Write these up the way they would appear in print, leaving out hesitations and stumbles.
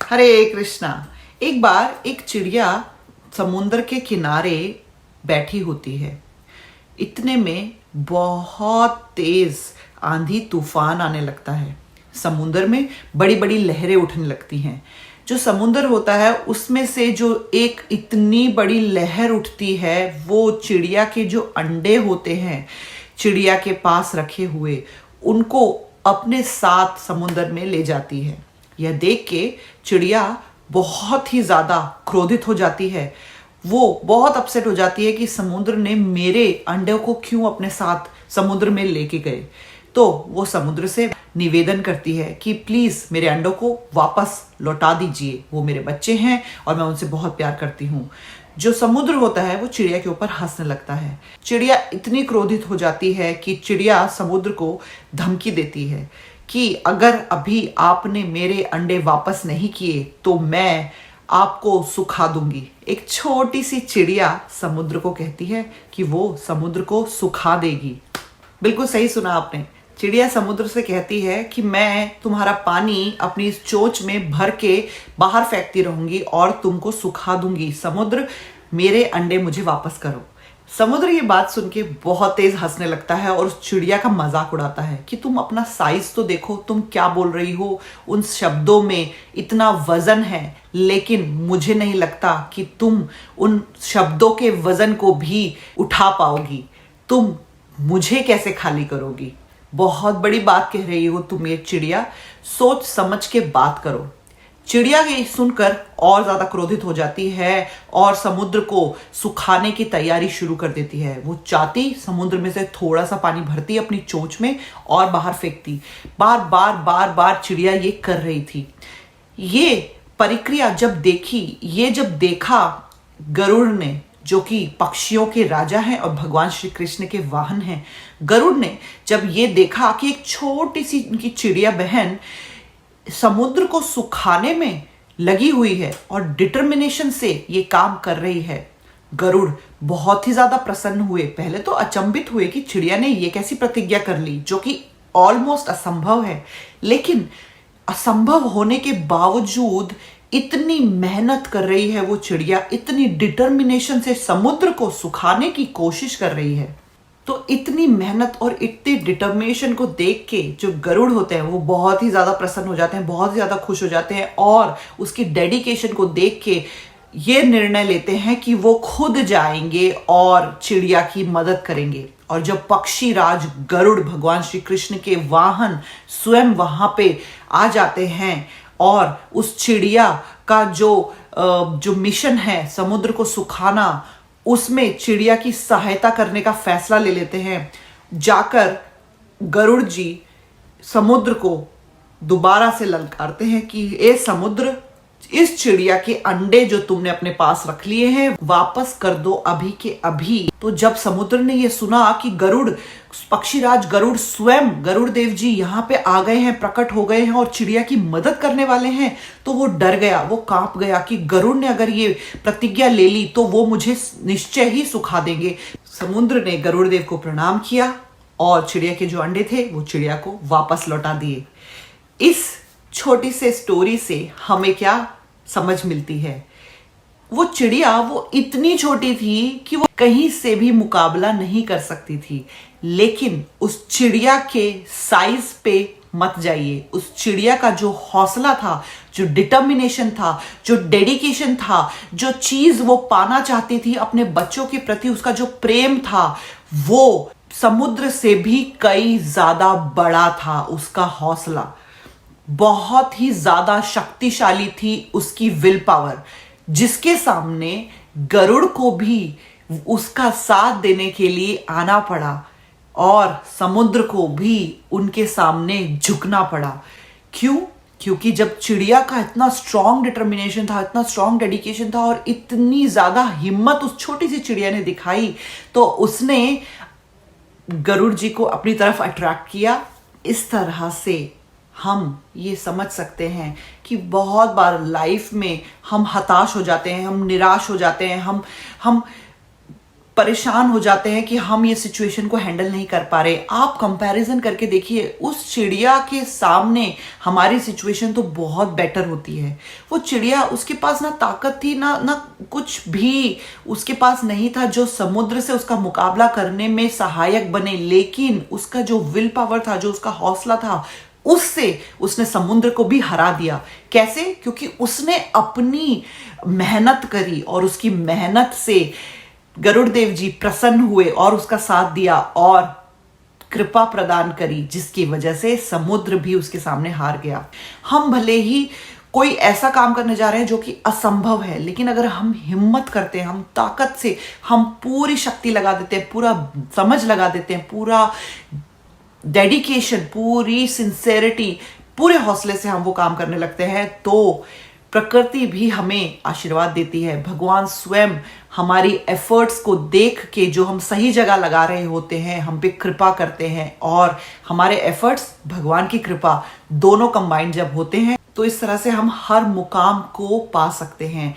हरे कृष्णा। एक बार एक चिड़िया समुद्र के किनारे बैठी होती है। इतने में बहुत तेज आंधी तूफान आने लगता है। समुद्र में बड़ी बड़ी लहरें उठने लगती हैं। जो समुद्र होता है उसमें से जो एक इतनी बड़ी लहर उठती है वो चिड़िया के जो अंडे होते हैं चिड़िया के पास रखे हुए उनको अपने साथ समुद्र में ले जाती है। यह देख के चिड़िया बहुत ही ज्यादा क्रोधित हो जाती है। वो बहुत अपसेट हो जाती है कि समुद्र ने मेरे अंडों को क्यों अपने साथ समुद्र में लेके गए। तो वो समुद्र से निवेदन करती है कि प्लीज मेरे अंडों को वापस लौटा दीजिए, वो मेरे बच्चे हैं और मैं उनसे बहुत प्यार करती हूँ। जो समुद्र होता है वो चिड़िया के ऊपर हंसने लगता है। चिड़िया इतनी क्रोधित हो जाती है कि चिड़िया समुद्र को धमकी देती है कि अगर अभी आपने मेरे अंडे वापस नहीं किए तो मैं आपको सुखा दूंगी। एक छोटी सी चिड़िया समुद्र को कहती है कि वो समुद्र को सुखा देगी। बिल्कुल सही सुना आपने। चिड़िया समुद्र से कहती है कि मैं तुम्हारा पानी अपनी इस चोंच में भर के बाहर फेंकती रहूंगी और तुमको सुखा दूंगी। समुद्र मेरे अंडे मुझे वापस करो। समुद्र ये बात सुन के बहुत तेज हंसने लगता है और उस चिड़िया का मजाक उड़ाता है कि तुम अपना साइज तो देखो, तुम क्या बोल रही हो। उन शब्दों में इतना वजन है, लेकिन मुझे नहीं लगता कि तुम उन शब्दों के वजन को भी उठा पाओगी। तुम मुझे कैसे खाली करोगी। बहुत बड़ी बात कह रही हो तुम ये चिड़िया, सोच समझ के बात करो। चिड़िया ये सुनकर और ज्यादा क्रोधित हो जाती है और समुद्र को सुखाने की तैयारी शुरू कर देती है। वो चाहती समुद्र में से थोड़ा सा पानी भरती अपनी चोंच में और बाहर फेंकती। बार बार बार बार चिड़िया ये कर रही थी। ये प्रक्रिया जब देखा गरुड़ ने, जो कि पक्षियों के राजा हैं और भगवान श्री कृष्ण के वाहन हैं, गरुड़ ने जब ये देखा कि एक छोटी सी उनकी चिड़िया बहन समुद्र को सुखाने में लगी हुई है और डिटर्मिनेशन से ये काम कर रही है, गरुड़ बहुत ही ज्यादा प्रसन्न हुए। पहले तो अचंभित हुए कि चिड़िया ने ये कैसी प्रतिज्ञा कर ली जो कि ऑलमोस्ट असंभव है। लेकिन असंभव होने के बावजूद इतनी मेहनत कर रही है वो चिड़िया, इतनी डिटर्मिनेशन से समुद्र को सुखाने की कोशिश कर रही है। तो इतनी मेहनत और इतनी डिटर्मिनेशन को देख के जो गरुड़ होते हैं वो बहुत ही ज्यादा प्रसन्न हो जाते हैं, बहुत ही ज्यादा खुश हो जाते हैं और उसकी डेडिकेशन को देख के ये निर्णय लेते हैं कि वो खुद जाएंगे और चिड़िया की मदद करेंगे। और जब पक्षी राज गरुड़ भगवान श्री कृष्ण के वाहन स्वयं वहां पे आ जाते हैं और उस चिड़िया का जो मिशन है समुद्र को सुखाना, उसमें चिड़िया की सहायता करने का फैसला ले लेते हैं। जाकर गरुड़ जी समुद्र को दोबारा से ललकारते हैं कि ए समुद्र, इस चिड़िया के अंडे जो तुमने अपने पास रख लिए हैं वापस कर दो अभी के अभी। तो जब समुद्र ने यह सुना कि पक्षीराज गरुड़ स्वयं गरुड़ देव जी यहाँ पे आ गए हैं, प्रकट हो गए हैं और चिड़िया की मदद करने वाले हैं, तो वो डर गया, वो कांप गया कि गरुड़ ने अगर ये प्रतिज्ञा ले ली तो वो मुझे निश्चय ही सुखा देंगे। समुद्र ने गरुड़ देव को प्रणाम किया और चिड़िया के जो अंडे थे वो चिड़िया को वापस लौटा दिए। इस छोटी से स्टोरी से हमें क्या समझ मिलती है? वो चिड़िया वो इतनी छोटी थी कि वो कहीं से भी मुकाबला नहीं कर सकती थी, लेकिन उस चिड़िया के साइज पे मत जाइए। उस चिड़िया का जो हौसला था, जो डिटर्मिनेशन था, जो डेडिकेशन था, जो चीज वो पाना चाहती थी अपने बच्चों के प्रति, उसका जो प्रेम था, वो समुद्र से भी कई ज्यादा बड़ा था। उसका हौसला बहुत ही ज्यादा शक्तिशाली थी, उसकी विल पावर, जिसके सामने गरुड़ को भी उसका साथ देने के लिए आना पड़ा और समुद्र को भी उनके सामने झुकना पड़ा। क्यों? क्योंकि जब चिड़िया का इतना स्ट्रॉन्ग डिटर्मिनेशन था, इतना स्ट्रॉन्ग डेडिकेशन था और इतनी ज्यादा हिम्मत उस छोटी सी चिड़िया ने दिखाई, तो उसने गरुड़ जी को अपनी तरफ अट्रैक्ट किया। इस तरह से हम ये समझ सकते हैं कि बहुत बार लाइफ में हम हताश हो जाते हैं, हम निराश हो जाते हैं, हम परेशान हो जाते हैं कि हम ये सिचुएशन को हैंडल नहीं कर पा रहे। आप कंपैरिजन करके देखिए, उस चिड़िया के सामने हमारी सिचुएशन तो बहुत बेटर होती है। वो चिड़िया, उसके पास ना ताकत थी ना कुछ भी उसके पास नहीं था जो समुद्र से उसका मुकाबला करने में सहायक बने, लेकिन उसका जो विल पावर था, जो उसका हौसला था, उससे उसने समुद्र को भी हरा दिया। कैसे? क्योंकि उसने अपनी मेहनत करी और उसकी मेहनत से गरुड़ देव जी प्रसन्न हुए और उसका साथ दिया और कृपा प्रदान करी, जिसकी वजह से समुद्र भी उसके सामने हार गया। हम भले ही कोई ऐसा काम करने जा रहे हैं जो कि असंभव है, लेकिन अगर हम हिम्मत करते हैं, हम ताकत से, हम पूरी शक्ति लगा देते हैं, पूरा समझ लगा देते हैं, पूरा डेडिकेशन, पूरी सिंसेरिटी, पूरे हौसले से हम वो काम करने लगते हैं, तो प्रकृति भी हमें आशीर्वाद देती है। भगवान स्वयं हमारी एफर्ट्स को देख के, जो हम सही जगह लगा रहे होते हैं, हम पे कृपा करते हैं, और हमारे एफर्ट्स, भगवान की कृपा, दोनों कंबाइंड जब होते हैं तो इस तरह से हम हर मुकाम को पा सकते हैं।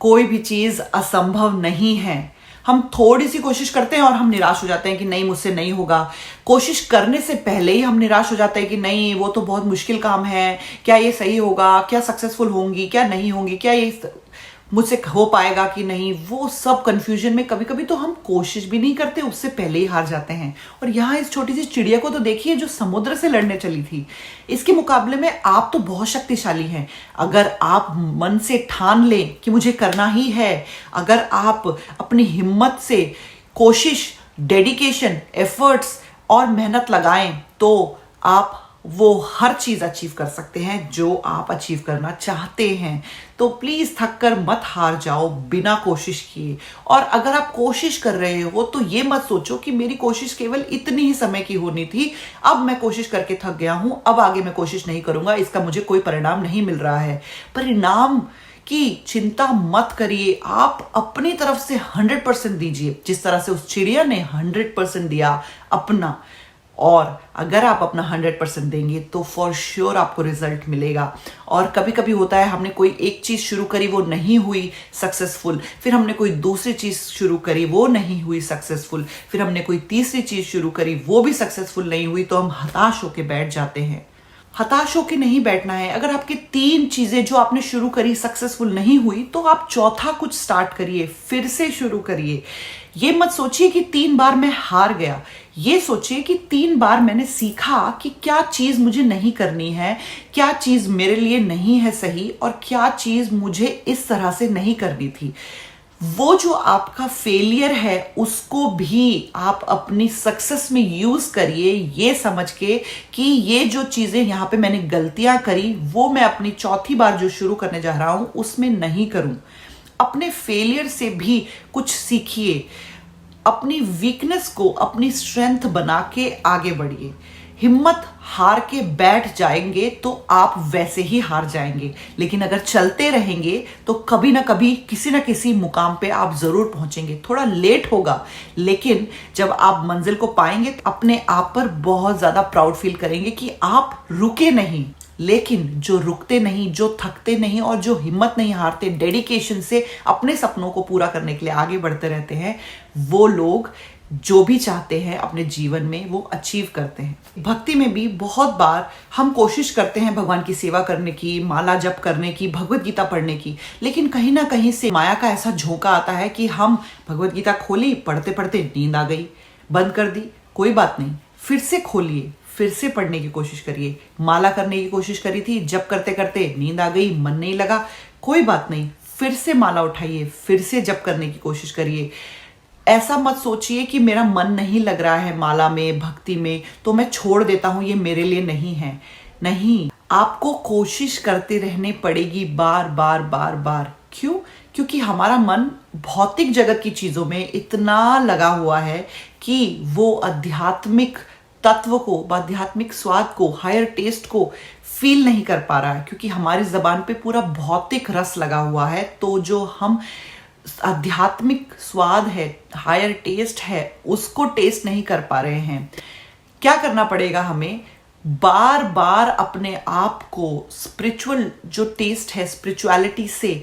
कोई भी चीज असंभव नहीं है। हम थोड़ी सी कोशिश करते हैं और हम निराश हो जाते हैं कि नहीं, मुझसे नहीं होगा। कोशिश करने से पहले ही हम निराश हो जाते हैं कि नहीं, वो तो बहुत मुश्किल काम है, क्या ये सही होगा, क्या सक्सेसफुल होंगी, क्या नहीं होंगी, क्या ये मुझसे हो पाएगा कि नहीं। वो सब कंफ्यूजन में कभी कभी तो हम कोशिश भी नहीं करते, उससे पहले ही हार जाते हैं। और यहाँ इस छोटी सी चिड़िया को तो देखिए, जो समुद्र से लड़ने चली थी। इसके मुकाबले में आप तो बहुत शक्तिशाली हैं। अगर आप मन से ठान लें कि मुझे करना ही है, अगर आप अपनी हिम्मत से कोशिश, डेडिकेशन, एफर्ट्स और मेहनत लगाएं, तो आप वो हर चीज अचीव कर सकते हैं जो आप अचीव करना चाहते हैं। तो प्लीज थक कर मत हार जाओ बिना कोशिश किए। और अगर आप कोशिश कर रहे हो तो ये मत सोचो कि मेरी कोशिश केवल इतनी ही समय की होनी थी, अब मैं कोशिश करके थक गया हूं, अब आगे मैं कोशिश नहीं करूंगा, इसका मुझे कोई परिणाम नहीं मिल रहा है। परिणाम की चिंता मत करिए, आप अपनी तरफ से 100% दीजिए, जिस तरह से उस चिड़िया ने 100% दिया अपना। और अगर आप अपना 100% देंगे तो फॉर श्योर आपको रिजल्ट मिलेगा। और कभी कभी होता है, हमने कोई एक चीज शुरू करी, वो नहीं हुई सक्सेसफुल, फिर हमने कोई दूसरी चीज शुरू करी, वो नहीं हुई सक्सेसफुल, फिर हमने कोई तीसरी चीज शुरू करी, वो भी सक्सेसफुल नहीं हुई, तो हम हताश होके बैठ जाते हैं। हताश होके नहीं बैठना है। अगर आपकी 3 चीजें जो आपने शुरू करी सक्सेसफुल नहीं हुई, तो आप चौथा कुछ स्टार्ट करिए, फिर से शुरू करिए। ये मत सोचिए कि 3 बार मैं हार गया, ये सोचिए कि 3 बार मैंने सीखा कि क्या चीज मुझे नहीं करनी है, क्या चीज मेरे लिए नहीं है सही, और क्या चीज मुझे इस तरह से नहीं करनी थी। वो जो आपका फेलियर है उसको भी आप अपनी सक्सेस में यूज करिए, ये समझ के कि ये जो चीजें यहां पे मैंने गलतियां करी, वो मैं अपनी चौथी बार जो शुरू करने जा रहा हूं उसमें नहीं करूं। अपने फेलियर से भी कुछ सीखिए, अपनी वीकनेस को अपनी स्ट्रेंथ बना के आगे बढ़िए। हिम्मत हार के बैठ जाएंगे तो आप वैसे ही हार जाएंगे, लेकिन अगर चलते रहेंगे तो कभी ना कभी किसी ना किसी मुकाम पे आप जरूर पहुंचेंगे। थोड़ा लेट होगा, लेकिन जब आप मंजिल को पाएंगे तो अपने आप पर बहुत ज्यादा प्राउड फील करेंगे कि आप रुके नहीं। लेकिन जो रुकते नहीं, जो थकते नहीं और जो हिम्मत नहीं हारते, डेडिकेशन से अपने सपनों को पूरा करने के लिए आगे बढ़ते रहते हैं, वो लोग जो भी चाहते हैं अपने जीवन में वो अचीव करते हैं। भक्ति में भी बहुत बार हम कोशिश करते हैं भगवान की सेवा करने की, माला जप करने की, भगवत गीता पढ़ने की, लेकिन कहीं ना कहीं से माया का ऐसा झोंका आता है कि हम भगवत गीता खोली, पढ़ते पढ़ते नींद आ गई, बंद कर दी। कोई बात नहीं, फिर से खोलिए, फिर से पढ़ने की कोशिश करिए। माला करने की कोशिश करी थी, जप करते करते नींद आ गई, मन नहीं लगा, कोई बात नहीं, फिर से माला उठाइए, फिर से जप करने की कोशिश करिए। ऐसा मत सोचिए कि मेरा मन नहीं लग रहा है माला में, भक्ति में, तो मैं छोड़ देता हूं, ये मेरे लिए नहीं है। नहीं, आपको कोशिश करते रहने पड़ेगी बार बार बार बार। क्यों? क्योंकि हमारा मन भौतिक जगत की चीजों में इतना लगा हुआ है कि वो आध्यात्मिक तत्व को, आध्यात्मिक स्वाद को, हायर टेस्ट को फील नहीं कर पा रहा है, क्योंकि हमारी जबान पे पूरा भौतिक रस लगा हुआ है। तो जो हम आध्यात्मिक स्वाद है, हायर टेस्ट है, उसको टेस्ट नहीं कर पा रहे हैं। क्या करना पड़ेगा हमें? बार बार अपने आप को स्पिरिचुअल जो टेस्ट है, स्पिरिचुअलिटी से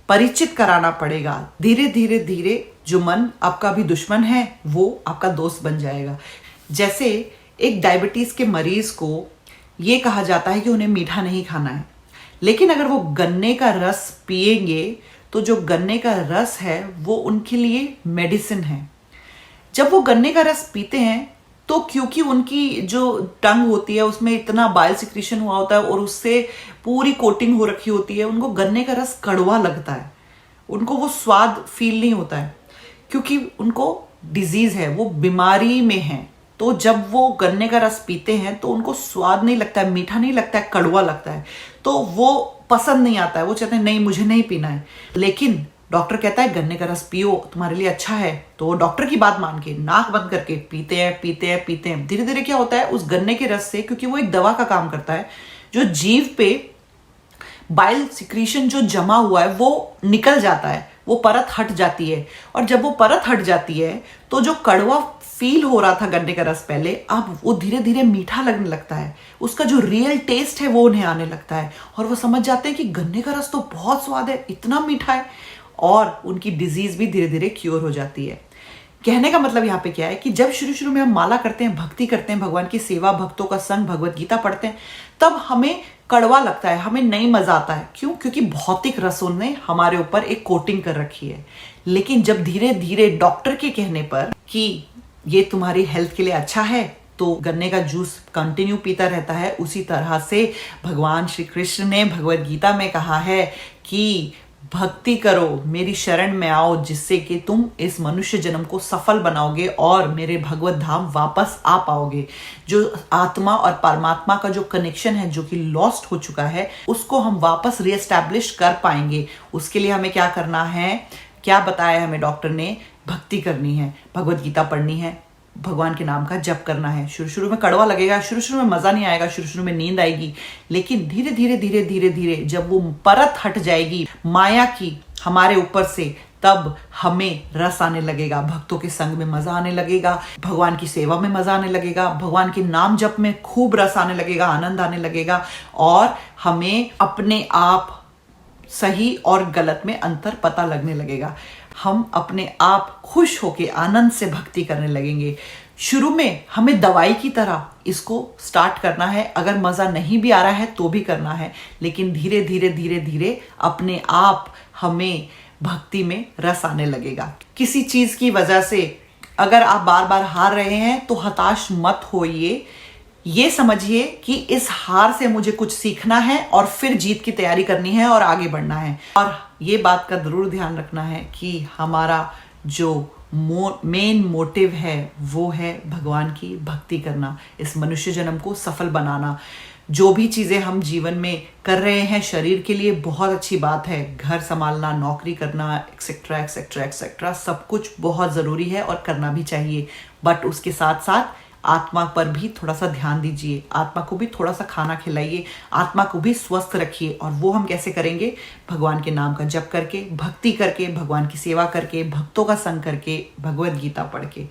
परिचित कराना पड़ेगा। धीरे धीरे धीरे जो मन आपका भी दुश्मन है वो आपका दोस्त बन जाएगा। जैसे एक डायबिटीज के मरीज को ये कहा जाता है कि उन्हें मीठा नहीं खाना है, लेकिन अगर वो गन्ने का रस पिएंगे तो जो गन्ने का रस है वो उनके लिए मेडिसिन है। जब वो गन्ने का रस पीते हैं तो क्योंकि उनकी जो टंग होती है उसमें इतना बाइल सिक्रीशन हुआ होता है और उससे पूरी कोटिंग हो रखी होती है, उनको गन्ने का रस कड़वा लगता है, उनको वो स्वाद फील नहीं होता है क्योंकि उनको डिजीज है, वो बीमारी में है। तो जब वो गन्ने का रस पीते हैं तो उनको स्वाद नहीं लगता है, मीठा नहीं लगता है, कड़वा लगता है, तो वो पसंद नहीं आता है, वो चाहते हैं नहीं मुझे नहीं पीना है। लेकिन डॉक्टर कहता है गन्ने का रस पियो, तुम्हारे लिए अच्छा है, तो वो डॉक्टर की बात मान के नाक बंद करके पीते हैं पीते हैं पीते हैं। धीरे धीरे क्या होता है, उस गन्ने के रस से, क्योंकि वो एक दवा का काम करता है, जो जीभ पे बाइल सिक्रीशन जो जमा हुआ है वो निकल जाता है, वो परत हट जाती है। और जब वो परत हट जाती है तो जो कड़वा फील हो रहा था गन्ने का रस पहले, अब वो धीरे धीरे मीठा लगने लगता है, उसका जो रियल टेस्ट है वो उन्हें आने लगता है और वो समझ जाते हैं कि गन्ने का रस तो बहुत स्वाद है, इतना मीठा है, और उनकी डिजीज भी धीरे धीरे क्योर हो जाती है। कहने का मतलब यहाँ पे क्या है कि जब शुरू शुरू में हम माला करते हैं, भक्ति करते हैं, भगवान की सेवा, भक्तों का संग, भगवत गीता पढ़ते हैं, तब हमें कड़वा लगता है, हमें नहीं मजा आता है। क्यों? क्योंकि भौतिक रसों ने हमारे ऊपर एक कोटिंग कर रखी है। लेकिन जब धीरे धीरे डॉक्टर के कहने पर कि ये तुम्हारी हेल्थ के लिए अच्छा है तो गन्ने का जूस कंटिन्यू पीता रहता है, उसी तरह से भगवान श्री कृष्ण ने भगवत गीता में कहा है कि भक्ति करो, मेरी शरण में आओ, जिससे कि तुम इस मनुष्य जन्म को सफल बनाओगे और मेरे भगवत धाम वापस आ पाओगे। जो आत्मा और परमात्मा का जो कनेक्शन है जो कि लॉस्ट हो चुका है, उसको हम वापस रीएस्टैब्लिश कर पाएंगे। उसके लिए हमें क्या करना है, क्या बताया हमें डॉक्टर ने? भक्ति करनी है, भगवत गीता पढ़नी है, भगवान के नाम का जप करना है। शुरू शुरू में कड़वा लगेगा, शुरू शुरू में मजा नहीं आएगा, शुरू शुरू में नींद आएगी, लेकिन धीरे धीरे धीरे धीरे धीरे जब वो परत हट जाएगी माया की हमारे ऊपर से, तब हमें रस आने लगेगा, भक्तों के संग में मजा आने लगेगा, भगवान की सेवा में मजा आने लगेगा, भगवान के नाम जप में खूब रस आने लगेगा, आनंद आने लगेगा, और हमें अपने आप सही और गलत में अंतर पता लगने लगेगा। हम अपने आप खुश होके आनंद से भक्ति करने लगेंगे। शुरू में हमें दवाई की तरह इसको स्टार्ट करना है, अगर मजा नहीं भी आ रहा है तो भी करना है, लेकिन धीरे धीरे धीरे धीरे अपने आप हमें भक्ति में रस आने लगेगा। किसी चीज की वजह से अगर आप बार बार हार रहे हैं तो हताश मत होइए, ये समझिए कि इस हार से मुझे कुछ सीखना है और फिर जीत की तैयारी करनी है और आगे बढ़ना है। और ये बात का जरूर ध्यान रखना है कि हमारा जो मेन मोटिव है वो है भगवान की भक्ति करना, इस मनुष्य जन्म को सफल बनाना। जो भी चीजें हम जीवन में कर रहे हैं शरीर के लिए बहुत अच्छी बात है, घर संभालना, नौकरी करना, एक्सेट्रा एक्सेट्रा एक्सेट्रा, सब कुछ बहुत जरूरी है और करना भी चाहिए, बट उसके साथ साथ आत्मा पर भी थोड़ा सा ध्यान दीजिए, आत्मा को भी थोड़ा सा खाना खिलाइए, आत्मा को भी स्वस्थ रखिए। और वो हम कैसे करेंगे? भगवान के नाम का जप करके, भक्ति करके, भगवान की सेवा करके, भक्तों का संग करके, भगवत गीता पढ़ के।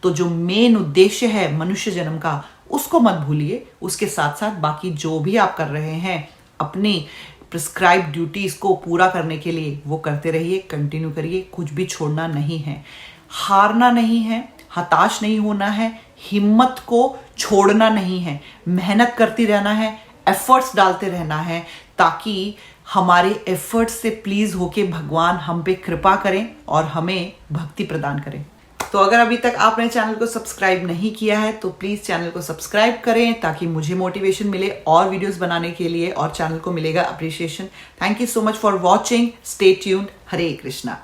तो जो मेन उद्देश्य है मनुष्य जन्म का, उसको मत भूलिए। उसके साथ साथ बाकी जो भी आप कर रहे हैं अपनी प्रिस्क्राइब ड्यूटीज को पूरा करने के लिए, वो करते रहिए, कंटिन्यू करिए, कुछ भी छोड़ना नहीं है, हारना नहीं है, हताश नहीं होना है, हिम्मत को छोड़ना नहीं है, मेहनत करती रहना है, एफर्ट्स डालते रहना है, ताकि हमारे एफर्ट्स से प्लीज होके भगवान हम पे कृपा करें और हमें भक्ति प्रदान करें। तो अगर अभी तक आपने चैनल को सब्सक्राइब नहीं किया है तो प्लीज चैनल को सब्सक्राइब करें, ताकि मुझे मोटिवेशन मिले और वीडियोस बनाने के लिए, और चैनल को मिलेगा appreciation. Thank you so much for watching, stay tuned, Hare Krishna.